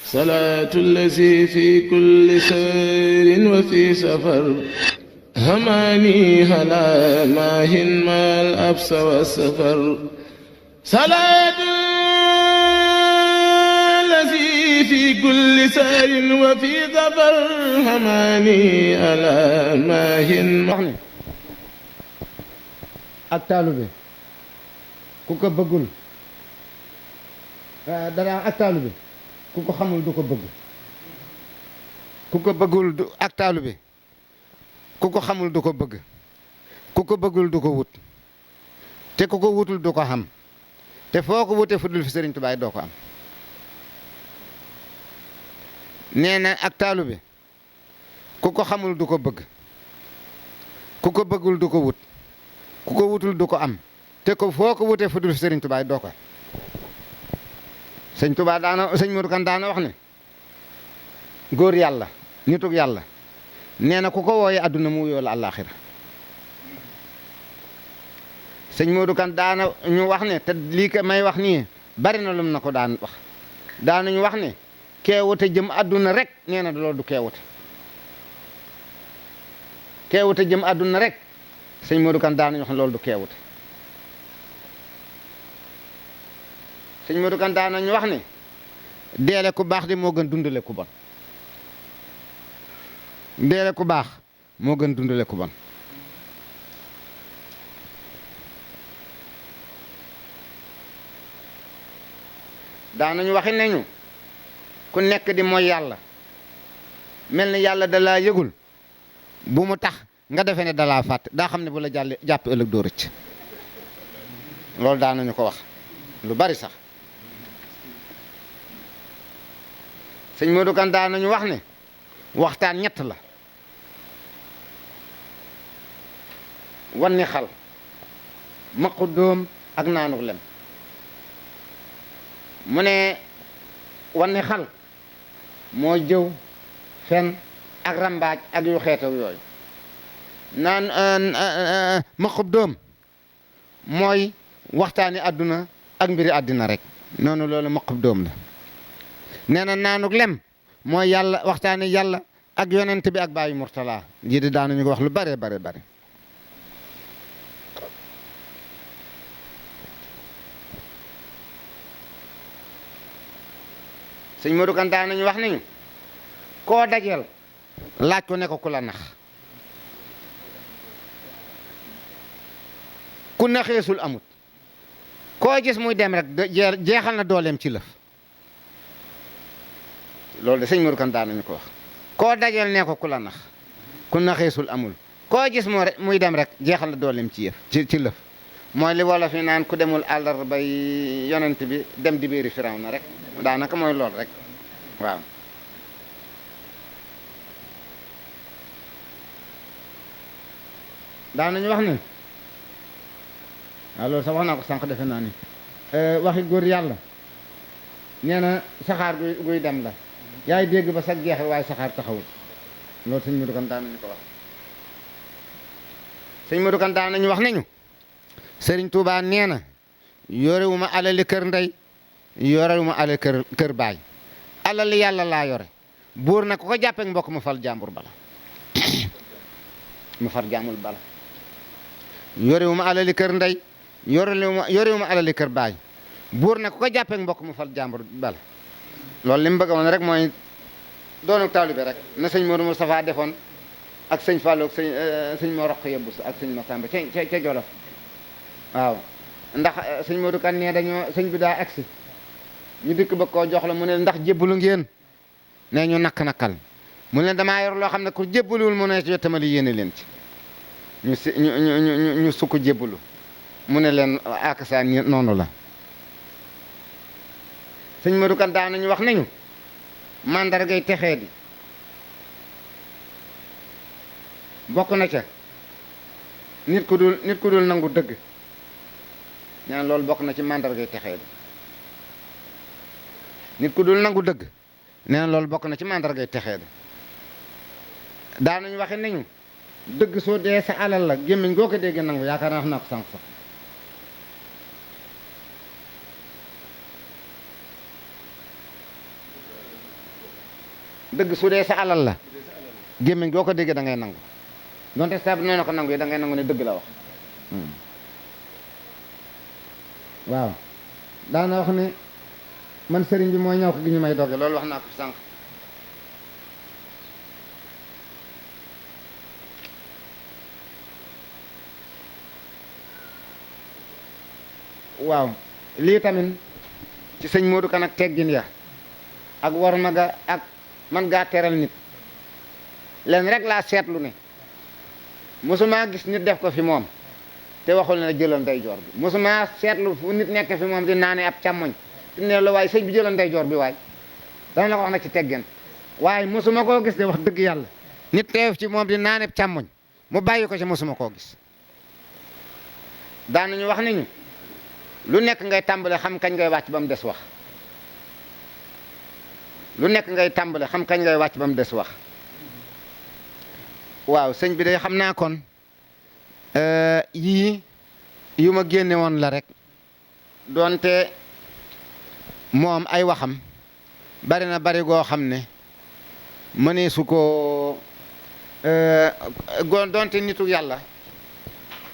صلاة الذي في كل سير وفي سفر هماني هلا ماهن ما الأبس والسفر صلاة الذي في كل سير وفي سفر هماني هلا ماهن wax ne ak taalube ku ko bëggul dara ak taalube ku ko xamul du ko bëgg ku ko bëggul du ak taalube ku ko xamul du ko bëgg ku ko bëggul du ko wut te ku ko wutul du ko xam te foo ko wutee fu dul fi Sëriñ Tuubaa doo ko am nee na ak taalube ku ko xamul du ko bëgg ku ko bëggul du ko wut ku ko wutul du ko am te ko foo ko wutee fu dul fi Sëriñ Tuubaa doo ko sëñ Tuubaa daana sëñ Modou Kane daana wax ne góor yàlla nitug yàlla nee na ku ko wooyee àdduna mu wuyoo la àllaaxira sëñ Modou Kane daana ñu wax ne te lii ko may wax nii bari na lum na ko daan wax daanañu wax ne keewute jëm àdduna rek nee na loolu du keewute keewute jëm àdduna rek sëñ Modou Kane daanañu wax ne loolu du keewute sëñ Modou Kane daanañu wax ne deele ku baax de moo gën dundale ku bon deele ku baax moo gën dundale ku bon daanañu waxi nañu ku nekk di mooy yàlla mel ni yàlla dalaa yëgul bu mu tax nga defee ne dalaa fàtte daa xam ne bu la jàpp ëllëg doo rëcc loolu daanañu ko wax lu bari sax sëñ Modou Kane daanañu wax ne waxtaan ñett la wanni xal maqu dóom ak naanuk lem mu ne wanni xal moo jëw fen ak rambaaj ak yu xeetaw yooyu naan maqub dóom mooy waxtaani àdduna ak mbiri àddina rek noonu loolu maqub dóom la nee na naanuk lem mooy yàlla waxtaani yàlla ak yonent bi ak bàyyi murtala ji di daanañu ko wax lu bare bare bare sëñ Modou Kane daanañu wax nañu koo dajeel laaj ko ne ko ku la nax ku naxeesul amut koo gis muy dem rek jeexal na dooleem ci lëf loolu de sëñ Modou Kane daanañu ko wax koo dajeel ne ko ku la nax ku naxeesul amul koo gis muy dem rek jeexal na dooleem ci ci lëf mooy li wolof yi naan ku demul àllarba yi yonent bi dem di biiri Firawna rek daanaka mooy lool rek waaw daanañu wax ne waaw loolu sax wax naa ko sànq defe naa ni waxi góor yàlla nee na saxaar guy dem la yaay dégg ba sax jeexe waaye saxaar taxawul loolu sëñ Modou Kane daanañu ko wax sëñ Modou Kane daanañu wax nañu Sëriñ Tuubaa nee na yorewuma alali kër ndey yorewuma alali kër baay alali yàlla laa yore buur na ku ko jàppeek mbokk mu fal jàmbur bala mu far jàmbur bala yorewuma alali kër ndey yorewuma alali kër baay buur na ku ko jàppeek mbokk mu fal jàmbur bala loolu li mu bëgg woon rek mooy doonu taalibe rek na sëñ Modou Moustapha defoon ak sëñ Fallou ak sëñ moo roq yëbbu ak sëñ Massamba ca Jolof waaw ndax sëñ Modou Kane ne dañoo sëñ bi daa agsi ñu dikk ba koo jox la mu ne ndax jébbalu ngeen ne ñu nakk-nakkal mu ne damaa yor loo xam ne ku jébbaluwul mu ne ci tamali yéene leen ci ñu sukk jébbalu mu ne leen akasa noonu la sëñ Modou Kane daa nañu wax nañu mandargay texee di bokk na ca nit ku dul nangu dëgg ñaan loolu bokk na ci mandargay texee di nit ku dul nangu dëgg nee na loolu bokk na ci mandargay texee di daanañu waxe nañu dëgg soo dee sa alal la gémmiñ goo ko dégg nangu yaakaar naa wax naa ko sànq sax dëgg su dee sa alal la gémmiñ goo ko déggee da ngay nangu donte sa noonu ko nangu yi da ngay nangu ne dëgg la wax waaw daana wax ne man sëriñ bi mooy ñaw ko gi ñu may dogge loolu wax naa ko fi sànq waaw lii tamit ci sëñ Modou Kane ak teggin ya ak war ma ga ak man gaa teral nit leen rek laa seetlu ne mosuma gis nit def ko fi moom te waxul ne jëlal ndeyjoor bi mosuma seetlu fu nit nekk fi moom di naane ab càmmoñ te ne la waaye sëñ bi jëlal ndeyjoor bi waay dana la ko wax nag ci teggin waaye mosuma koo gis de wax dëgg yàlla nit teew ci moom di naane ab càmmoñ mu bàyyi ko ci mosuma koo gis daanañu wax nañu lu nekk ngay tàmbale xam kañ ngay wàcc ba mu des wax lu nekk ngay tàmbale xam kañ ngay wàcc ba mu des wax waaw sëñ bi day xam naa kon yii yu ma génne woon la rek doonte moom ay waxam bari na bari goo xam ne mënee su ko doonte nitu yàlla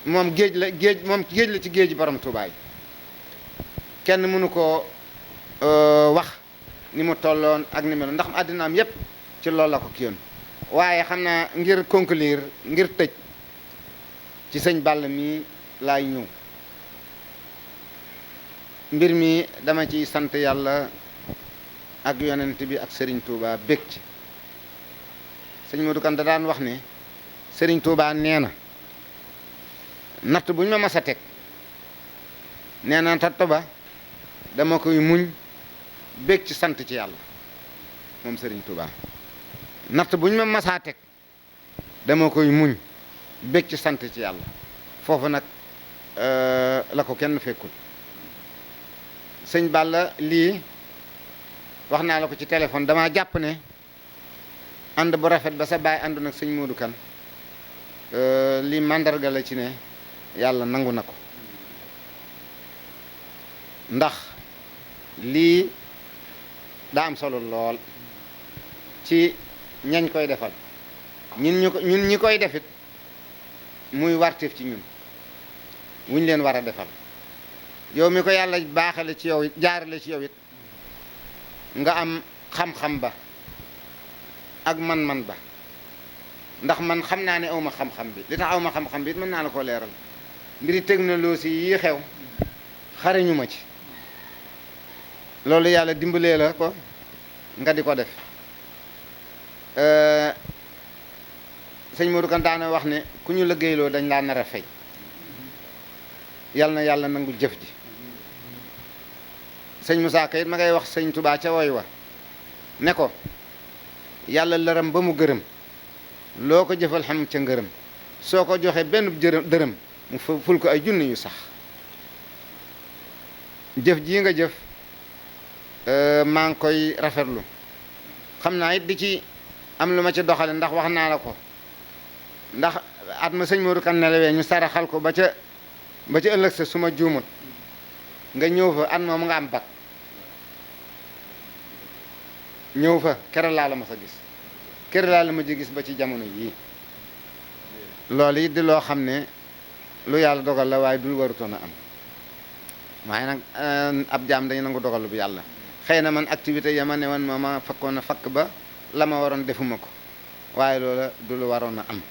moom géej la ci géej borom Tuubaa yi kenn mënu ko wax ni mu tolloon ak ni mel ndax àddinaam yépp ci loolu la ko kiyoon waaye xam naa ngir conclure ngir tëj ci sëñ Balla mi laay ñëw mbir mi dama ciy sant yàlla ak yonent bi ak Serigne Touba bég ci sëñ Modou Kane da daan wax ne Serigne Touba nee na natt bu ñu ma mas a teg nee na tatt ba dama koy muñ bég ci sant ci yàlla moom Serigne Touba natt bu ñu ma masaa teg dama koy muñ bég ci sant ci yàlla foofu nag la ko kenn fekkul sëñ Balla lii wax naa la ko ci téléphone dama jàpp ne ànd bu rafet ba sa baay àndu nag sëñ Modou Kane lii màndarga la ci ne yàlla nangu na ko ndax lii daa am solo lool ci ñañ koy defal ñun ñi koy defit muy warteef ci ñun wuñ leen war a defal yow mi ko yàlla baaxale ci yow it jaarale ci yow it nga am xam-xam ba ak man-man ba ndax man xam naa ne awma xam-xam bi li tax awma xam-xam bi it mën naa la ko leeral mbiri technologie yi xew xariñu ma ci loolu yàlla dimbalee la ko nga di ko def sëñ Modou Kane daana wax ne ku ñu liggéeyloo dañ laa nar a fay yal na yàlla nangu jëf ji sëñ Moussa Ka it ma ngay wax sëñ Touba ca woy wa ne ko yàlla lëram ba mu gërëm loo ko jëfal xam ca ngërëm soo ko joxe benn dërëm mu ful ko ay junni yu sax jëf jii nga jëf maa ngi koy rafetlu xam naa it di ci am lu ma ci doxale ndax wax naa la ko ndax at ma sëñ Modou Kane nelawee ñu saraxal ko ba ca ëllëg sa suma juumut nga ñëw fa at moom nga am bak ñëw fa kere laa la ma sa gis kere laa la ma ji gis ba ci jamono yii loolu it di loo xam ne lu yàlla dogal la waaye du warutoon a am waaye nag ab jaam dañu nangu dogal bu yàlla xëy na man activité ya ma ne woon moo ma fakkoon a fakk ba la ma waroon defuma ko waaye loola du lu waroon a am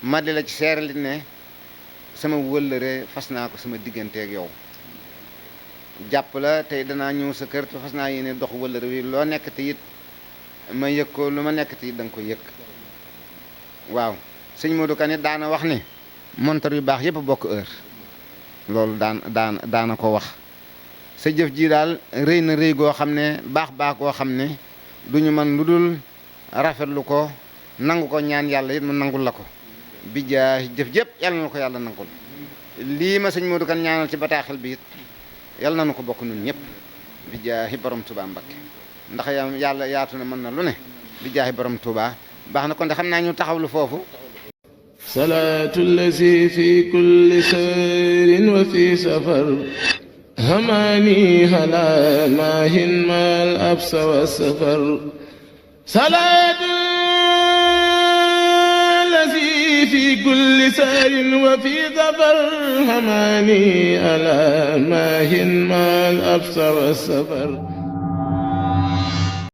ma di la ci seerali ne sama wëllëre fas naa ko sama digganteeg yow jàpp la tey danaa ñëw sa kër te fas naa yéene dox wëllëre wi loo nekk te it ma yëg ko lu ma nekk te it da nga ko yëg waaw sëñ Modou Kane it daana wax ne montar yu baax yëpp bokk heure loolu daana ko wax sa jëf ji daal rëy na rëy goo xam ne baax goo xam ne du ñu mën lu dul rafetlu ko nangu ko ñaan yàlla it mu nangul la ko bi jaay jëf jëpp yàlla na ko yàlla nangul lii ma sëñ Modou Kane ñaanal ci bataaxel bi it yàlla na ko bokk nun ñëpp bi jaay borom Touba Mbakke ndax yàlla yaatu na mën na lu ne bi jaay borom Touba baax na kon de xam naa ñu taxawlu foofu salaatu lazi fi kulli sayrin wa fi safar هماني هلا ماهن ما الأبس والسفر صلاة الذي في كل سار وفي ظفر هماني ألا ماهن ما الأبصر والسفر